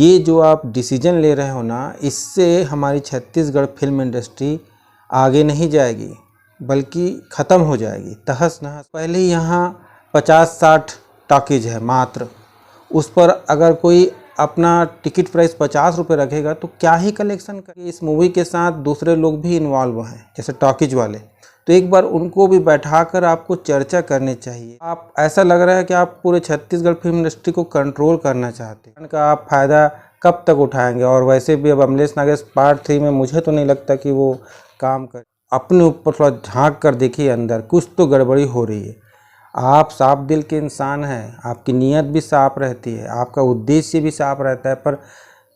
ये जो आप डिसीजन ले रहे हो ना, इससे हमारी छत्तीसगढ़ फिल्म इंडस्ट्री आगे नहीं जाएगी बल्कि ख़त्म हो जाएगी, तहस नहस। पहले यहाँ 50-60 टॉकीज है मात्र, उस पर अगर कोई अपना टिकट प्राइस 50 रुपये रखेगा तो क्या ही कलेक्शन करेगा। इस मूवी के साथ दूसरे लोग भी इन्वॉल्व हैं जैसे टॉकीज वाले, तो एक बार उनको भी बैठाकर आपको चर्चा करनी चाहिए। आप ऐसा लग रहा है कि आप पूरे छत्तीसगढ़ फिल्म इंडस्ट्री को कंट्रोल करना चाहते हैं, उनका आप फ़ायदा कब तक उठाएंगे। और वैसे भी अब अमलेश नागेश पार्ट 3 में मुझे तो नहीं लगता कि वो काम करे। अपने ऊपर थोड़ा झांक कर देखिए, अंदर कुछ तो गड़बड़ी हो रही है। आप साफ दिल के इंसान हैं, आपकी नीयत भी साफ रहती है, आपका उद्देश्य भी साफ रहता है, पर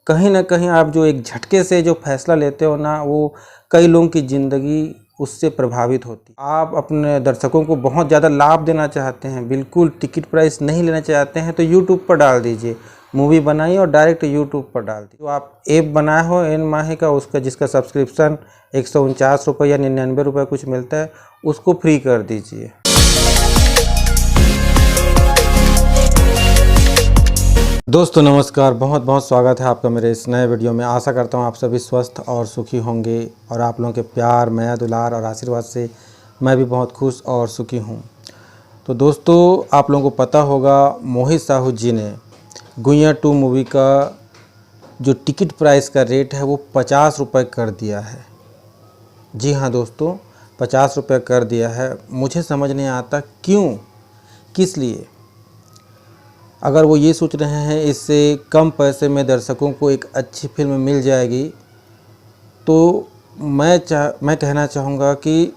कहीं ना कहीं आप जो एक झटके से जो फैसला लेते हो ना, वो कई लोगों की ज़िंदगी उससे प्रभावित होती है। आप अपने दर्शकों को बहुत ज़्यादा लाभ देना चाहते हैं, बिल्कुल टिकट प्राइस नहीं लेना चाहते हैं, तो यूट्यूब पर डाल दीजिए, मूवी बनाइए और डायरेक्ट यूट्यूब पर डाल दीजिए। तो आप ऐप बनाए हो एन माही का, उसका जिसका सब्सक्रिप्शन 149 रुपये या 99 रुपये कुछ मिलता है, उसको फ्री कर दीजिए। दोस्तों नमस्कार, बहुत बहुत स्वागत है आपका मेरे इस नए वीडियो में। आशा करता हूँ आप सभी स्वस्थ और सुखी होंगे और आप लोगों के प्यार, माया, दुलार और आशीर्वाद से मैं भी बहुत खुश और सुखी हूँ। तो दोस्तों आप लोगों को पता होगा, मोहित साहू जी ने गुइयाँ 2 मूवी का जो टिकट प्राइस का रेट है वो 50 रुपये कर दिया है। जी हाँ दोस्तों, 50 रुपये कर दिया है। मुझे समझ नहीं आता क्यों, किस लिए। अगर वो ये सोच रहे हैं इससे कम पैसे में दर्शकों को एक अच्छी फिल्म मिल जाएगी, तो मैं कहना चाहूँगा कि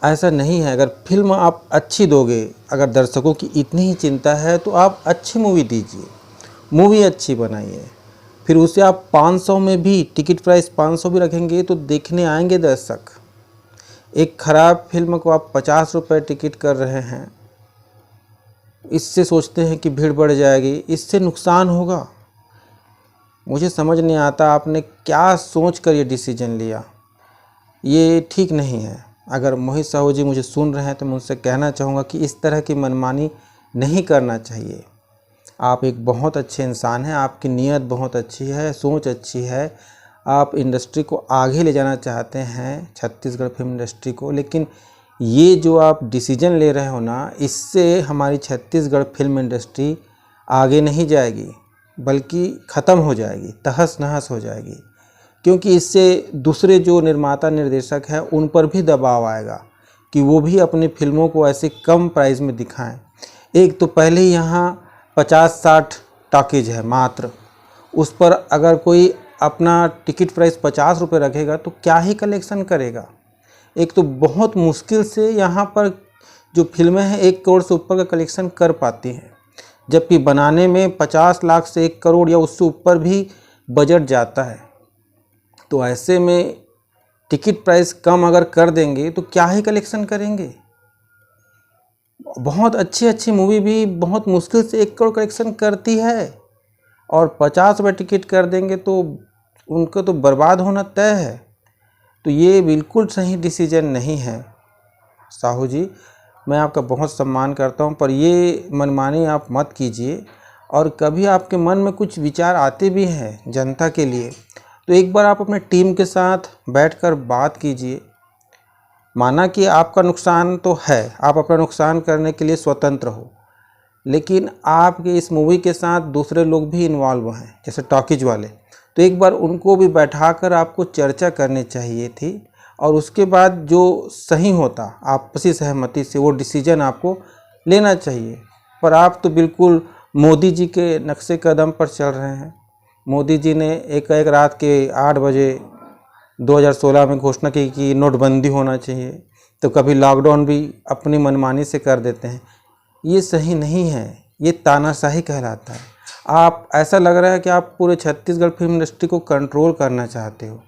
ऐसा नहीं है। अगर फिल्म आप अच्छी दोगे, अगर दर्शकों की इतनी ही चिंता है, तो आप अच्छी मूवी दीजिए, मूवी अच्छी बनाइए। फिर उसे आप 500 में भी, टिकट प्राइस 500 भी रखेंगे तो देखने आएंगे दर्शक। एक ख़राब फिल्म को आप 50 रुपये टिकट कर रहे हैं, इससे सोचते हैं कि भीड़ बढ़ जाएगी, इससे नुकसान होगा। मुझे समझ नहीं आता आपने क्या सोच कर ये डिसीजन लिया, ये ठीक नहीं है। अगर मोहित साहू जी मुझे सुन रहे हैं तो मैं उनसे कहना चाहूँगा कि इस तरह की मनमानी नहीं करना चाहिए। आप एक बहुत अच्छे इंसान हैं, आपकी नीयत बहुत अच्छी है, सोच अच्छी है, आप इंडस्ट्री को आगे ले जाना चाहते हैं, छत्तीसगढ़ फिल्म इंडस्ट्री को। लेकिन ये जो आप डिसीजन ले रहे हो ना, इससे हमारी छत्तीसगढ़ फिल्म इंडस्ट्री आगे नहीं जाएगी बल्कि ख़त्म हो जाएगी, तहस नहस हो जाएगी। क्योंकि इससे दूसरे जो निर्माता निर्देशक हैं उन पर भी दबाव आएगा कि वो भी अपनी फिल्मों को ऐसे कम प्राइस में दिखाएं। एक तो पहले ही यहाँ 50-60 टॉकीज है मात्र, उस पर अगर कोई अपना टिकट प्राइस 50 रुपये रखेगा तो क्या ही कलेक्शन करेगा। एक तो बहुत मुश्किल से यहाँ पर जो फिल्में हैं 1 करोड़ से ऊपर का कलेक्शन कर पाती हैं, जबकि बनाने में 50 लाख से 1 करोड़ या उससे ऊपर भी बजट जाता है। तो ऐसे में टिकट प्राइस कम अगर कर देंगे तो क्या ही कलेक्शन करेंगे। बहुत अच्छी मूवी भी बहुत मुश्किल से 1 करोड़ कलेक्शन करती है, और 50 रुपये टिकट कर देंगे तो उनको तो बर्बाद होना तय है। तो ये बिल्कुल सही डिसीजन नहीं है साहू जी। मैं आपका बहुत सम्मान करता हूँ, पर ये मनमानी आप मत कीजिए। और कभी आपके मन में कुछ विचार आते भी हैं जनता के लिए, तो एक बार आप अपने टीम के साथ बैठकर बात कीजिए। माना कि आपका नुकसान तो है, आप अपना नुकसान करने के लिए स्वतंत्र हो, लेकिन आपके इस मूवी के साथ दूसरे लोग भी इन्वॉल्व हैं जैसे टॉकीज वाले, तो एक बार उनको भी बैठाकर आपको चर्चा करनी चाहिए थी। और उसके बाद जो सही होता आपसी सहमति से वो डिसीजन आपको लेना चाहिए। पर आप तो बिल्कुल मोदी जी के नक्शे कदम पर चल रहे हैं। मोदी जी ने एक रात के 8 बजे 2016 में घोषणा की कि नोटबंदी होना चाहिए, तो कभी लॉकडाउन भी अपनी मनमानी से कर देते हैं। ये सही नहीं है, ये तानाशाही कहलाता है। आप ऐसा लग रहा है कि आप पूरे छत्तीसगढ़ फिल्म इंडस्ट्री को कंट्रोल करना चाहते हो,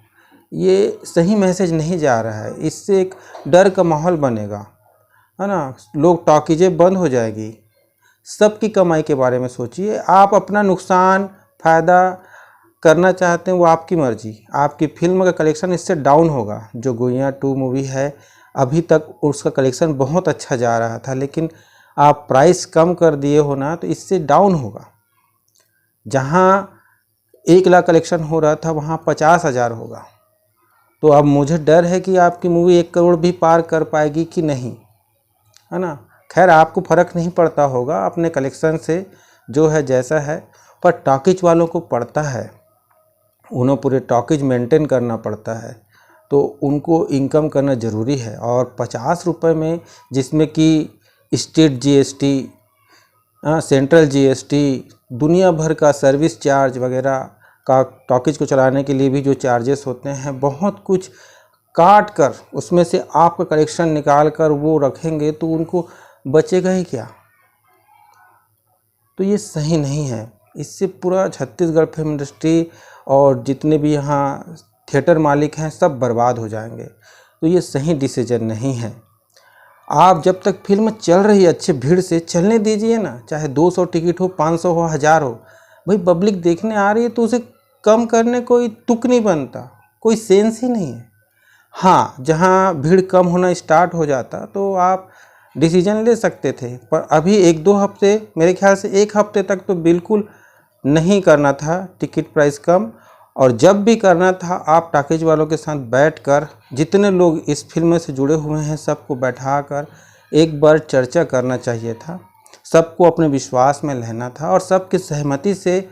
ये सही मैसेज नहीं जा रहा है। इससे एक डर का माहौल बनेगा, है ना। लोग टॉकीजें बंद हो जाएगी। सबकी कमाई के बारे में सोचिए। आप अपना नुकसान फ़ायदा करना चाहते हैं वो आपकी मर्जी। आपकी फिल्म का कलेक्शन इससे डाउन होगा। जो गुइयाँ 2 मूवी है, अभी तक उसका कलेक्शन बहुत अच्छा जा रहा था, लेकिन आप प्राइस कम कर दिए हो ना, तो इससे डाउन होगा। जहाँ 1 लाख कलेक्शन हो रहा था वहाँ 50,000 होगा। तो अब मुझे डर है कि आपकी मूवी 1 करोड़ भी पार कर पाएगी कि नहीं, है ना। खैर आपको फ़र्क नहीं पड़ता होगा अपने कलेक्शन से, जो है जैसा है, पर टॉकीज वालों को पड़ता है, उन्हें पूरे टॉकीज मेंटेन करना पड़ता है, तो उनको इनकम करना ज़रूरी है। और 50 रुपये में, जिसमें कि स्टेट जीएसटी, सेंट्रल जीएसटी, दुनिया भर का सर्विस चार्ज वगैरह का, टॉकीज को चलाने के लिए भी जो चार्जेस होते हैं, बहुत कुछ काट कर उसमें से आपका कलेक्शन निकाल कर वो रखेंगे तो उनको बचेगा ही क्या। तो ये सही नहीं है। इससे पूरा छत्तीसगढ़ फिल्म इंडस्ट्री और जितने भी यहाँ थिएटर मालिक हैं सब बर्बाद हो जाएंगे। तो ये सही डिसीजन नहीं है। आप जब तक फिल्म चल रही है अच्छे भीड़ से, चलने दीजिए ना, चाहे 200 टिकट हो, 500 हो, 1000 हो। भाई पब्लिक देखने आ रही है तो उसे कम करने कोई तुक नहीं बनता, कोई सेंस ही नहीं है। हाँ, जहाँ भीड़ कम होना स्टार्ट हो जाता तो आप डिसीजन ले सकते थे, पर अभी 1-2 हफ्ते, मेरे ख्याल से 1 हफ्ते तक तो बिल्कुल नहीं करना था टिकट प्राइस कम। और जब भी करना था, आप टॉकीज वालों के साथ बैठकर, जितने लोग इस फिल्म से जुड़े हुए हैं सबको बैठाकर एक बार चर्चा करना चाहिए था, सबको अपने विश्वास में लेना था और सबकी सहमति से,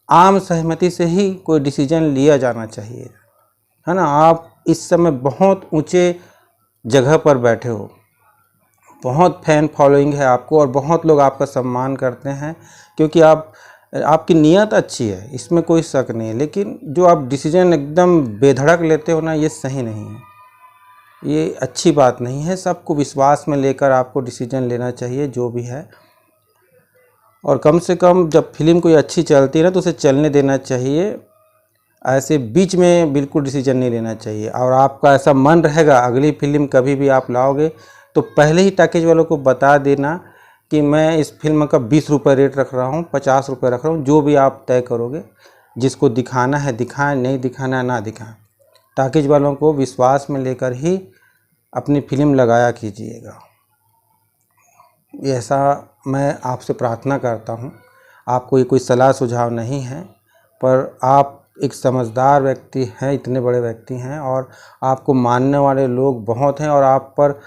आम सहमति से ही कोई डिसीजन लिया जाना चाहिए, है ना। आप इस समय बहुत ऊंचे जगह पर बैठे हो, बहुत फैन फॉलोइंग है आपको और बहुत लोग आपका सम्मान करते हैं, क्योंकि आपकी नीयत अच्छी है, इसमें कोई शक नहीं है। लेकिन जो आप डिसीजन एकदम बेधड़क लेते हो ना, ये सही नहीं है, ये अच्छी बात नहीं है। सबको विश्वास में लेकर आपको डिसीजन लेना चाहिए जो भी है। और कम से कम जब फिल्म कोई अच्छी चलती है ना तो उसे चलने देना चाहिए, ऐसे बीच में बिल्कुल डिसीजन नहीं लेना चाहिए। और आपका ऐसा मन रहेगा अगली फिल्म कभी भी आप लाओगे तो पहले ही टॉकीज वालों को बता देना कि मैं इस फिल्म का 20 रुपये रेट रख रहा हूँ, 50 रुपये रख रहा हूँ, जो भी आप तय करोगे। जिसको दिखाना है दिखाएं, नहीं दिखाना है ना दिखाएं। टॉकीज वालों को विश्वास में लेकर ही अपनी फिल्म लगाया कीजिएगा, ऐसा मैं आपसे प्रार्थना करता हूँ। आपको ये कोई सलाह सुझाव नहीं है, पर आप एक समझदार व्यक्ति हैं, इतने बड़े व्यक्ति हैं और आपको मानने वाले लोग बहुत हैं और आप पर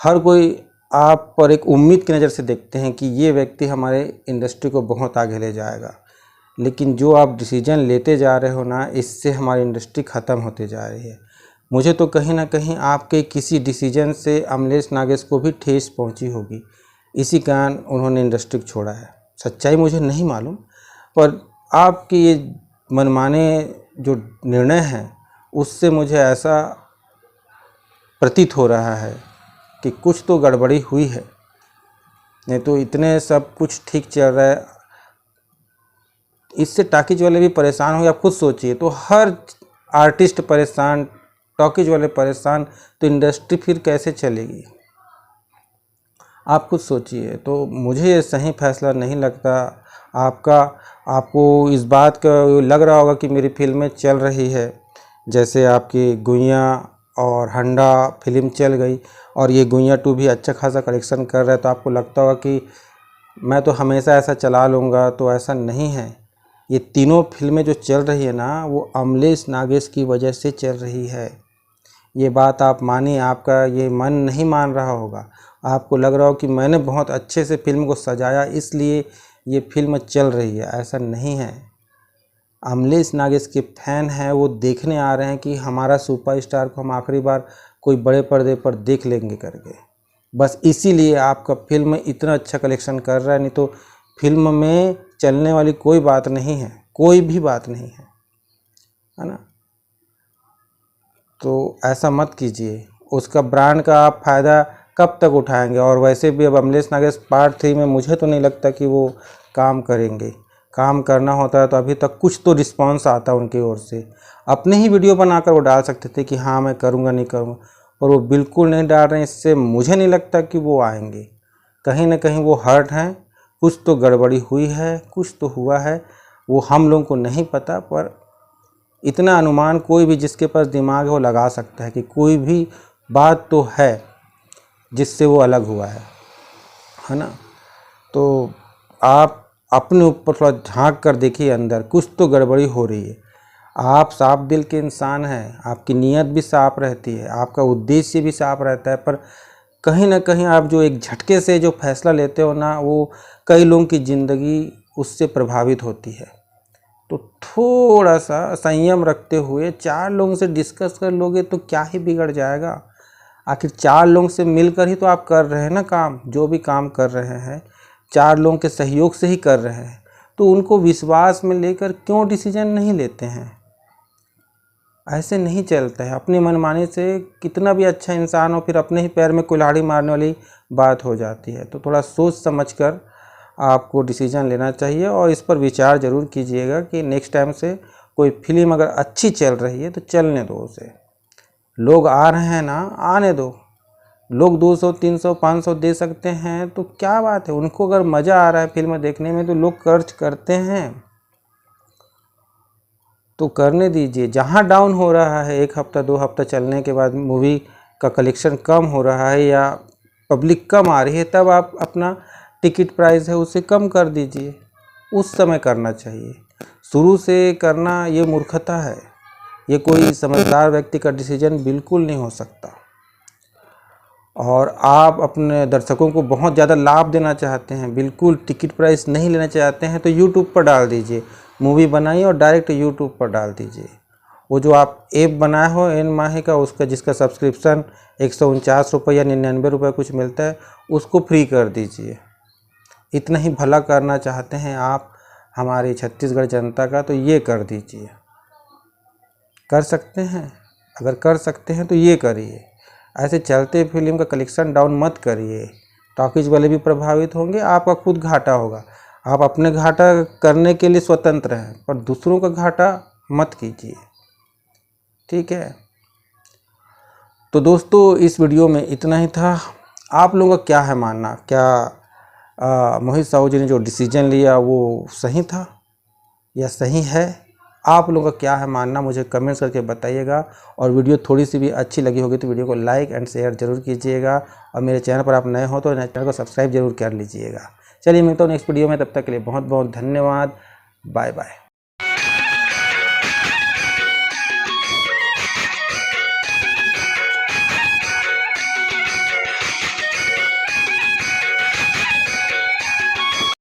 हर कोई आप पर एक उम्मीद की नज़र से देखते हैं कि ये व्यक्ति हमारे इंडस्ट्री को बहुत आगे ले जाएगा। लेकिन जो आप डिसीजन लेते जा रहे हो ना, इससे हमारी इंडस्ट्री ख़त्म होती जा रही है। मुझे तो कहीं ना कहीं आपके किसी डिसीजन से अमलेश नागेश को भी ठेस पहुंची होगी, इसी कारण उन्होंने इंडस्ट्री को छोड़ा है। सच्चाई मुझे नहीं मालूम, पर आपकी ये मनमाने जो निर्णय हैं उससे मुझे ऐसा प्रतीत हो रहा है कि कुछ तो गड़बड़ी हुई है, नहीं तो इतने सब कुछ ठीक चल रहा है। इससे टॉकीज वाले भी परेशान हो, आप खुद सोचिए। तो हर आर्टिस्ट परेशान, टॉकीज वाले परेशान, तो इंडस्ट्री फिर कैसे चलेगी, आप खुद सोचिए। तो मुझे ये सही फैसला नहीं लगता आपको इस बात का लग रहा होगा कि मेरी फिल्में चल रही है, जैसे आपकी गुइयाँ और हंडा फिल्म चल गई और ये गुइयाँ 2 भी अच्छा खासा कलेक्शन कर रहा है, तो आपको लगता होगा कि मैं तो हमेशा ऐसा चला लूँगा। तो ऐसा नहीं है। ये तीनों फिल्में जो चल रही है ना, वो अमलेश नागेश की वजह से चल रही है। ये बात आप मानिए, आपका ये मन नहीं मान रहा होगा, आपको लग रहा हो कि मैंने बहुत अच्छे से फिल्म को सजाया इसलिए ये फिल्म चल रही है। ऐसा नहीं है। अमलेश नागेश के फैन हैं, वो देखने आ रहे हैं कि हमारा सुपरस्टार को हम आखिरी बार कोई बड़े पर्दे पर देख लेंगे करके, बस इसीलिए आपका फिल्म इतना अच्छा कलेक्शन कर रहा है। नहीं तो फिल्म में चलने वाली कोई बात नहीं है, कोई भी बात नहीं है ना। तो ऐसा मत कीजिए, उसका ब्रांड का आप फ़ायदा कब तक उठाएंगे। और वैसे भी अब अमलेश नागेश पार्ट 3 में मुझे तो नहीं लगता कि वो काम करेंगे। काम करना होता है तो अभी तक कुछ तो रिस्पांस आता उनकी ओर से। अपने ही वीडियो बनाकर वो डाल सकते थे कि हाँ मैं करूँगा नहीं करूँगा, और वो बिल्कुल नहीं डाल रहे हैं। इससे मुझे नहीं लगता कि वो आएंगे। कहीं ना कहीं वो हर्ट हैं, कुछ तो गड़बड़ी हुई है, कुछ तो हुआ है, वो हम लोगों को नहीं पता। पर इतना अनुमान कोई भी जिसके पास दिमाग है वो लगा सकता है कि कोई भी बात तो है जिससे वो अलग हुआ है ना। तो अपने ऊपर थोड़ा झांक कर देखिए, अंदर कुछ तो गड़बड़ी हो रही है। आप साफ दिल के इंसान हैं, आपकी नीयत भी साफ रहती है, आपका उद्देश्य भी साफ रहता है, पर कहीं ना कहीं आप जो एक झटके से जो फैसला लेते हो ना, वो कई लोगों की ज़िंदगी उससे प्रभावित होती है। तो थोड़ा सा संयम रखते हुए 4 लोगों से डिस्कस कर लोगे तो क्या ही बिगड़ जाएगा। आखिर 4 लोगों से मिलकर ही तो आप कर रहे हैं ना काम, जो भी काम कर रहे हैं 4 लोगों के सहयोग से ही कर रहे हैं। तो उनको विश्वास में लेकर क्यों डिसीजन नहीं लेते हैं? ऐसे नहीं चलता है। अपनी मनमानी से कितना भी अच्छा इंसान हो, फिर अपने ही पैर में कुल्हाड़ी मारने वाली बात हो जाती है। तो थोड़ा सोच समझकर आपको डिसीजन लेना चाहिए और इस पर विचार ज़रूर कीजिएगा कि नेक्स्ट टाइम से कोई फिल्म अगर अच्छी चल रही है तो चलने दो उसे। लोग आ रहे हैं ना, आने दो। लोग 200, 300, 500 दे सकते हैं तो क्या बात है। उनको अगर मज़ा आ रहा है फिल्म देखने में तो लोग खर्च करते हैं, तो करने दीजिए। जहाँ डाउन हो रहा है 1 हफ्ता 2 हफ्ता चलने के बाद मूवी का कलेक्शन कम हो रहा है या पब्लिक कम आ रही है, तब आप अपना टिकट प्राइस है उसे कम कर दीजिए। उस समय करना चाहिए। शुरू से करना ये मूर्खता है। ये कोई समझदार व्यक्ति का डिसीजन बिल्कुल नहीं हो सकता। और आप अपने दर्शकों को बहुत ज़्यादा लाभ देना चाहते हैं, बिल्कुल टिकट प्राइस नहीं लेना चाहते हैं, तो यूट्यूब पर डाल दीजिए। मूवी बनाइए और डायरेक्ट यूट्यूब पर डाल दीजिए। वो जो आप ऐप बनाए हो एन माही का, उसका जिसका सब्सक्रिप्शन 149 रुपये या 99 रुपये कुछ मिलता है, उसको फ्री कर दीजिए। इतना ही भला करना चाहते हैं आप हमारी छत्तीसगढ़ जनता का, तो ये कर दीजिए। कर सकते हैं? अगर कर सकते हैं तो ये करिए। ऐसे चलते फिल्म का कलेक्शन डाउन मत करिए। टॉकीज वाले भी प्रभावित होंगे, आपका खुद घाटा होगा। आप अपने घाटा करने के लिए स्वतंत्र हैं, पर दूसरों का घाटा मत कीजिए, ठीक है। तो दोस्तों इस वीडियो में इतना ही था। आप लोगों का क्या है मानना? क्या मोहित साहू जी ने जो डिसीजन लिया वो सही था या सही है? आप लोगों का क्या है मानना, मुझे कमेंट्स करके बताइएगा। और वीडियो थोड़ी सी भी अच्छी लगी होगी तो वीडियो को लाइक एंड शेयर जरूर कीजिएगा। और मेरे चैनल पर आप नए हो तो चैनल को सब्सक्राइब जरूर कर लीजिएगा। चलिए मिलता हूँ नेक्स्ट वीडियो में, तब तक के लिए बहुत बहुत धन्यवाद। Bye bye.